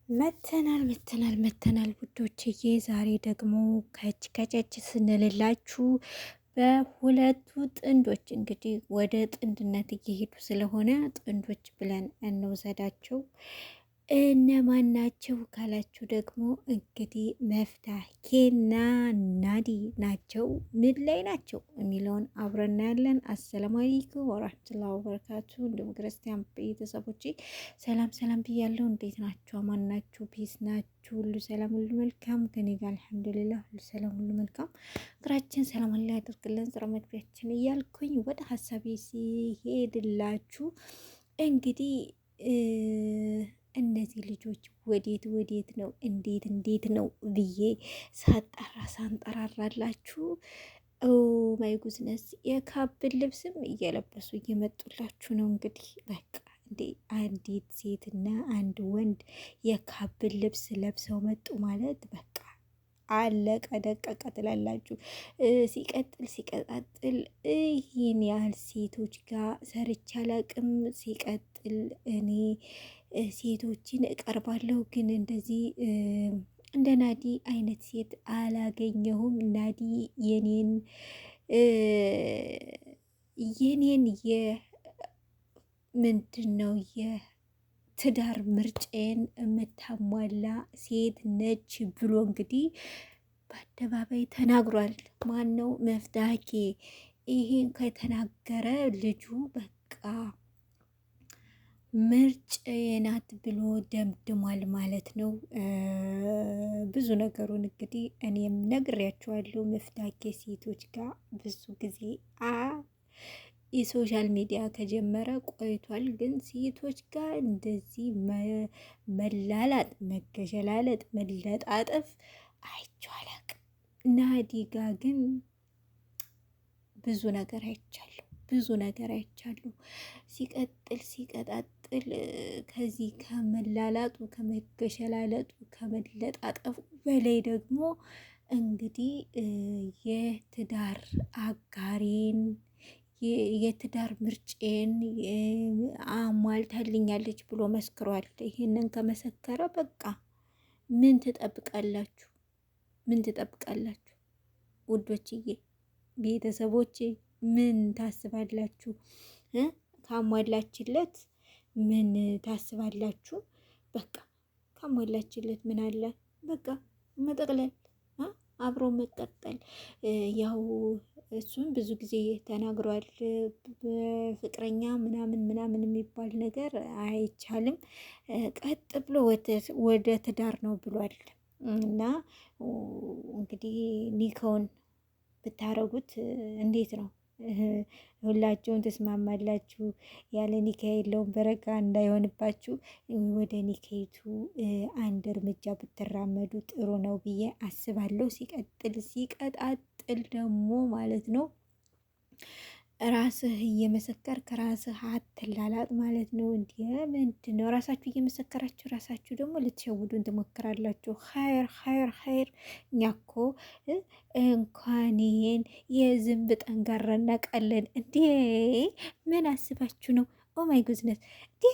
መተናል ውዶችዬ። ዛሬ ደግሞ ከቸች ስንልላችሁ በሁለቱ ጥንዶች እንግዲህ ወደ ጥንድነት እየሄዱ ስለሆነ ጥንዶች ብለን እንውሰዳቸው። እነማን ናቸው ካላችሁ ደግሞ እንግዲህ መፍታሄና ናዲ ናቸው። ምን ላይ ናቸው የሚለውን አብረን እናያለን። አሰላሙ አለይኩም ወራህመቱላሂ ወበረካቱ። እንዲሁም ክርስቲያን ቤተሰቦቼ ሰላም ሰላም ብያለሁ። እንዴት ናችሁ? አማን ናችሁ? ፒስ ናችሁ? ሁሉ ሰላም ሁሉ መልካም ከኔ ጋር አልሐምዱሊላህ ሁሉ ሰላም ሁሉ መልካም። እግራችን ሰላም አላህ ያደርግልን ጥሩ መግቢያችን እያልኩኝ ወደ ሀሳቤ ሲሄድላችሁ እንግዲህ እነዚህ ልጆች ወዴት ነው እንዴት ነው ብዬ ሳንጠራራላችሁ ኦ ማይ ጉዝነስ የካብን ልብስም እየለበሱ እየመጡላችሁ ነው። እንግዲህ በቃ እንዴ አንዲት ሴትና አንድ ወንድ የካብን ልብስ ለብሰው መጡ ማለት በቃ አለቀ ደቀቀ ትላላችሁ። ሲቀጣጥል ይህን ያህል ሴቶች ጋር ሰርቼ አላቅም። ሲቀጥል እኔ ሴቶችን እቀርባለሁ ግን እንደዚህ እንደ ናዲ አይነት ሴት አላገኘሁም። ናዲ የኔን ምንድን ነው የትዳር ምርጬን የምታሟላ ሴት ነች ብሎ እንግዲህ በአደባባይ ተናግሯል። ማን ነው? መፍታሄ። ይሄን ከተናገረ ልጁ በቃ ምርጫዬ ናት ብሎ ደምድሟል ማለት ነው። ብዙ ነገሩን እንግዲህ እኔም ነግሬያቸዋለሁ። መፍታሄ ሴቶች ጋር ብዙ ጊዜ የሶሻል ሚዲያ ከጀመረ ቆይቷል። ግን ሴቶች ጋር እንደዚህ መላላጥ፣ መገሸላለጥ፣ መለጣጠፍ አይቼው አላቅም። ናዲ ጋ ግን ብዙ ነገር አይቻለሁ። ሲቀጣጥል ከዚህ ከመላላጡ፣ ከመገሸላለጡ፣ ከመለጣጠፉ በላይ ደግሞ እንግዲህ የትዳር አጋሬን የትዳር ምርጬን አሟልታልኛለች ብሎ መስክሯል። ይሄንን ከመሰከረ በቃ ምን ትጠብቃላችሁ? ውዶችዬ፣ ቤተሰቦቼ ምን ታስባላችሁ? ካሟላችለት ምን ታስባላችሁ? በቃ ካሟላችለት ምን አለ? በቃ መጠቅለል፣ አብሮ መቀጠል። ያው እሱም ብዙ ጊዜ ተናግሯል። በፍቅረኛ ምናምን የሚባል ነገር አይቻልም፣ ቀጥ ብሎ ወደ ትዳር ነው ብሏል። እና እንግዲህ ኒካውን ብታረጉት እንዴት ነው? ሁላቸውን ተስማማላችሁ? ያለ ኒካ የለውም በረካ እንዳይሆንባችሁ ወደ ኒካይቱ አንድ እርምጃ ብትራመዱ ጥሩ ነው ብዬ አስባለሁ። ሲቀጣጥል ደግሞ ማለት ነው ራስህ እየመሰከርክ ራስህ አትላላጥ ማለት ነው። እንዲ ምንድን ነው? ራሳችሁ እየመሰከራችሁ ራሳችሁ ደግሞ ልትሸውዱን ትሞክራላችሁ። ኸይር እኛ እኮ እንኳን ይሄን የዝንብ ጠንጋራ እናቃለን። እንዴ ምን አስባችሁ ነው? ኦማይ ጉዝነት እንዴ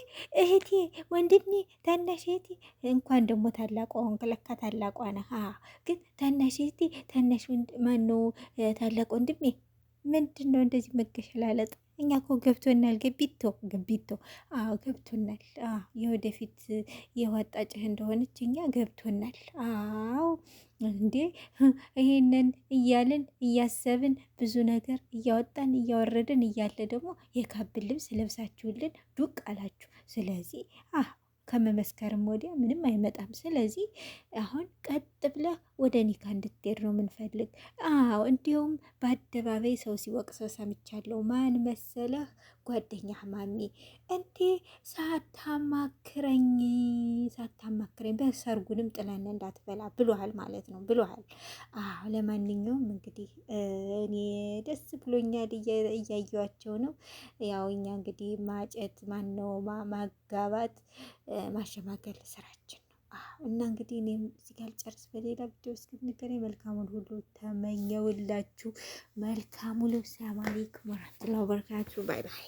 እህቴ፣ ወንድሜ፣ ታናሽ እህቴ እንኳን ደግሞ ታላቋ ሆንክ። ለካ ታላቋ ነህ። ግን ታናሽ እህቴ፣ ታናሽ ማነው ታላቅ ወንድሜ፣ ምንድን ነው እንደዚህ መገሸላለጥ? እኛ እኮ ገብቶናል። ገቢቶ አዎ ገብቶናል። የወደፊት የዋጣጭህ እንደሆነች እኛ ገብቶናል። አዎ እንዴ ይሄንን እያልን እያሰብን ብዙ ነገር እያወጣን እያወረድን እያለ ደግሞ የካብን ልብስ ለብሳችሁልን ዱቅ አላችሁ። ስለዚህ ከመመስከርም ወዲያ ምንም አይመጣም። ስለዚህ አሁን ቀጥ ብለህ ወደ ኒካ እንድትሄድ ነው የምንፈልግ። እንዲሁም በአደባባይ ሰው ሲወቅሰው ሰምቻለሁ። ማን መሰለህ? ጓደኛህ ማሚ እንዴ ሳታማክረኝ በሰርጉንም ጥለን እንዳትበላ ብሎሃል ማለት ነው ብሎሃል። ለማንኛውም እንግዲህ እኔ ደስ ብሎኛል፣ እያየኋቸው ነው። ያው እኛ እንግዲህ ማጨት ማነው ማጋባት ማሸማገል ስራችን ነው። እና እንግዲህ እኔም እዚህ ጋር ጨርስ። በሌላ ቪዲዮ እስክንገናኝ መልካሙን ሁሉ ተመኘውላችሁ። መልካሙ ልብስ። ሰላም አለይኩም ወራህመቱላሂ ወበረካቱ። ባይ ባይ።